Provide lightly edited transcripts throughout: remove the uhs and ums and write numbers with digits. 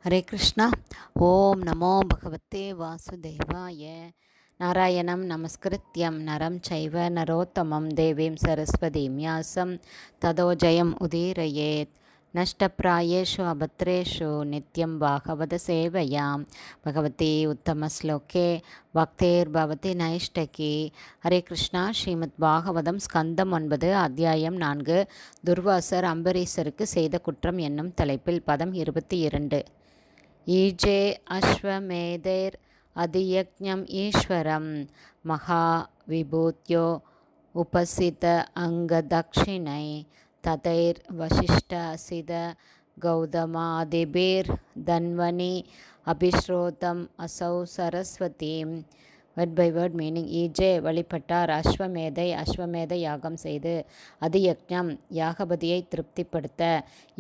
ஹரே கிருஷ்ணா. ஓம் நமோ பகவத்தே வாசுதேவாய. நாராயணம் நமஸ்கிருத்யம் நரம் சைவ நரோத்தமம் தேவீம் சரஸ்வதீம் வியாசம் ததோ ஜெயம் உதீரயேத். நஷ்டப்பிராயேஷு அபத்ரேஷு நித்யம் பாகவத சேவையாம் பகவதி உத்தமஸ்லோகே பக்தேர்பவதி நைஷ்டகி. ஹரே கிருஷ்ணா. ஸ்ரீமத் பாகவதம் ஸ்கந்தம் 9 அத்தியாயம் 4 துர்வாசர் அம்பரீசருக்கு செய்த குற்றம் என்னும் தலைப்பில் பதம் 22. ஈஜே அஸ்வமேதைர் அதியக்ஞம் ஈஸ்வரம் மகாவிபூத்யோ உபசித அங்கதக்ஷிணை ததைர் வசிஷ்ட அசித கௌதமாதிபிர் தன்வனி அபிஸ்ரோதம் அசௌ சரஸ்வதீம். Word by word meaning. ஈஜே வழிபட்டார், அஸ்வமேத யாகம் செய்து, அதியக்ஞம் யாகபதியை திருப்திப்படுத்த,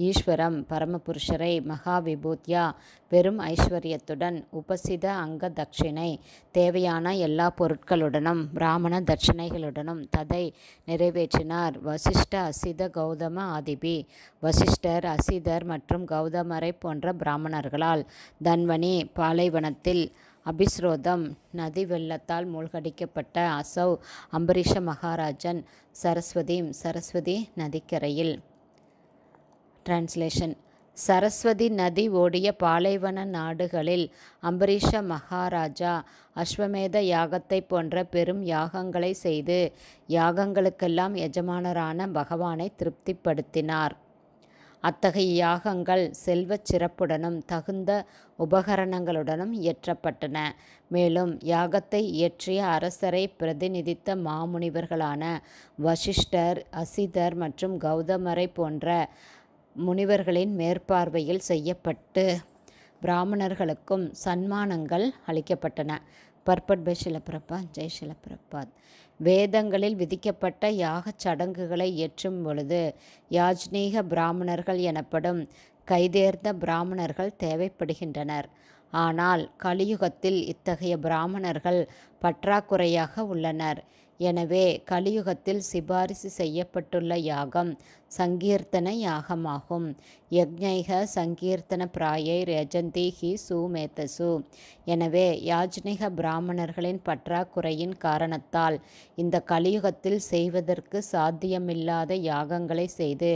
ஈஸ்வரம் பரமபுருஷரை, மகாவிபூத்யா பெரும் ஐஸ்வர்யத்துடன், உபசித அங்க தட்சிணை தேவையான எல்லா பொருட்களுடனும், பிராமண தட்சிணைகளுடனும், ததை நிறைவேற்றினார். வசிஷ்ட அசித கௌதம ஆதிபி வசிஷ்டர், அசிதர் மற்றும் கௌதமரை போன்ற பிராமணர்களால், தன்வனி பாலைவனத்தில், அபிஸ்ரோதம் நதி வெள்ளத்தால் மூழ்கடிக்கப்பட்ட, அசௌ அம்பரீஷ மகாராஜன், சரஸ்வதி நதிக்கரையில். டிரான்ஸ்லேஷன். சரஸ்வதி நதி ஓடிய பாலைவன நாடுகளில் அம்பரீஷ மகாராஜா அஸ்வமேத யாகத்தை போன்ற பெரும் யாகங்களை செய்து, யாகங்களுக்கெல்லாம் எஜமானரான பகவானை திருப்திப்படுத்தினார். அத்தகைய யாகங்கள் செல்வச் சிறப்புடனும் தகுந்த உபகரணங்களுடனும் இயற்றப்பட்டன. மேலும் யாகத்தை இயற்றிய அரசரை பிரதிநிதித்த மாமுனிவர்களான வசிஷ்டர், அசிதர் மற்றும் கௌதமரை போன்ற முனிவர்களின் மேற்பார்வையில் செய்யப்பட்டு பிராமணர்களுக்கும் சன்மானங்கள் அளிக்கப்பட்டன. பர்பட் பை ஷில பிரபாத். ஜெய் ஷில பிரபாத். வேதங்களில் விதிக்கப்பட்ட யாகச் சடங்குகளை இயற்றும் பொழுது யாஜ்னீக பிராமணர்கள் எனப்படும் கைதேர்ந்த பிராமணர்கள் தேவைப்படுகின்றனர். ஆனால் கலியுகத்தில் இத்தகைய பிராமணர்கள் பற்றாக்குறையாக உள்ளனர். எனவே கலியுகத்தில் சிபாரிசு செய்யப்பட்டுள்ள யாகம் சங்கீர்த்தன யாகமாகும். யக்ஞைக சங்கீர்த்தன பிராயை ரஜந்தி ஹி சுமேதசு. எனவே யாஜ்னிக பிராமணர்களின் பற்றாக்குறையின் காரணத்தால் இந்த கலியுகத்தில் செய்வதற்கு சாத்தியமில்லாத யாகங்களை செய்து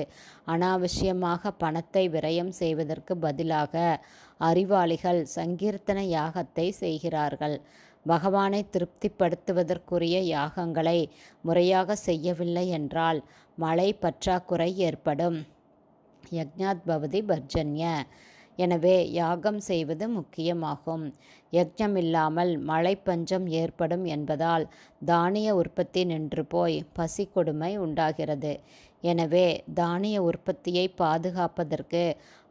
அனாவசியமாக பணத்தை விரயம் செய்வதற்கு பதிலாக அறிவாளிகள் சங்கீர்த்தன யாகத்தை செய்கிறார்கள். பகவானை திருப்திப்படுத்துவதற்குரிய யாகங்களை முறையாக செய்யவில்லை என்றால் மழை பற்றாக்குறை ஏற்படும். யக்ஞாத் பவதி பர்ஜன்ய. எனவே யாகம் செய்வது முக்கியமாகும். யக்ஞமில்லாமல் மழை பஞ்சம் ஏற்படும் என்பதால் தானிய உற்பத்தி நின்று போய் பசி கொடுமை உண்டாகிறது. எனவே தானிய உற்பத்தியை பாதுகாப்பதற்கு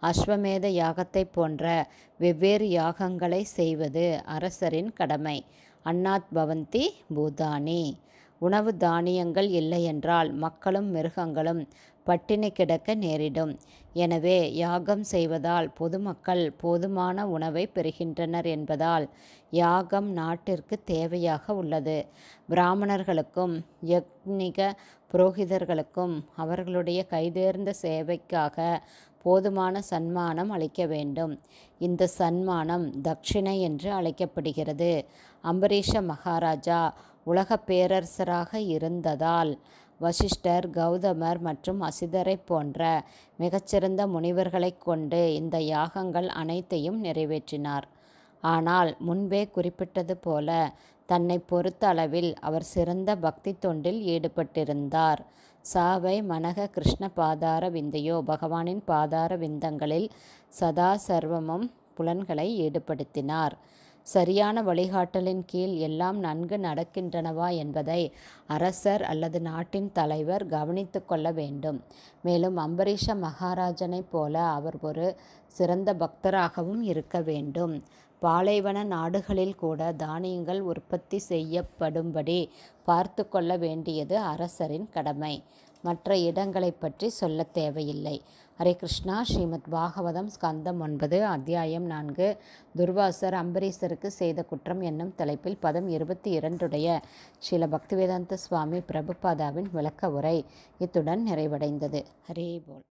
அஸ்வமேத யாகத்தை போன்ற வெவ்வேறு யாகங்களை செய்வது அரசரின் கடமை. அன்னாத் பவந்தி பூதானி. உணவு தானியங்கள் இல்லையென்றால் மக்களும் மிருகங்களும் பட்டினி கிடக்க நேரிடும். எனவே யாகம் செய்வதால் பொதுமக்கள் போதுமான உணவை பெறுகின்றனர் என்பதால் யாகம் நாட்டிற்கு தேவையாக உள்ளது. பிராமணர்களுக்கும் யக்ஞிக புரோகிதர்களுக்கும் அவர்களுடைய கைதேர்ந்த சேவைக்காக போதுமான சன்மானம் அளிக்க வேண்டும். இந்த சன்மானம் தட்சிணை என்று அழைக்கப்படுகிறது. அம்பரீஷ மகாராஜா உலகப் பேரரசராக இருந்ததால் வசிஷ்டர், கௌதமர் மற்றும் அசிதரை போன்ற மிகச்சிறந்த முனிவர்களை கொண்டு இந்த யாகங்கள் அனைத்தையும் நிறைவேற்றினார். ஆனால் முன்பே குறிப்பிட்டது போல தன்னை பொறுத்த அளவில் அவர் சிறந்த பக்தி தொண்டில் ஈடுபட்டிருந்தார். சாவை மனக கிருஷ்ண பாதார விந்தையோ. பகவானின் பாதார விந்தங்களில் சதா சர்வமும் புலன்களை ஈடுபடுத்தினார். சரியான வழிகாட்டலின் கீழ் எல்லாம் நன்கு நடக்கின்றனவா என்பதை அரசர் அல்லது நாட்டின் தலைவர் கவனித்து கொள்ள வேண்டும். மேலும் அம்பரீஷ மகாராஜனைப் போல அவர் ஒரு சிறந்த பக்தராகவும் இருக்க வேண்டும். பாலைவன நாடுகளில் கூட தானியங்கள் உற்பத்தி செய்யப்படும்படி பார்த்து கொள்ள வேண்டியது அரசரின் கடமை. மற்ற இடங்களை பற்றி சொல்ல தேவையில்லை. ஹரே கிருஷ்ணா. ஸ்ரீமத் பாகவதம் ஸ்கந்தம் 9 அத்தியாயம் 4 துர்வாசர் அம்பரீசருக்கு செய்த குற்றம் என்னும் தலைப்பில் பதம் 22 ஸ்ரீல பக்திவேதாந்த சுவாமி பிரபுபாதாவின் விளக்க உரை இத்துடன் நிறைவடைந்தது. ஹரே போல்.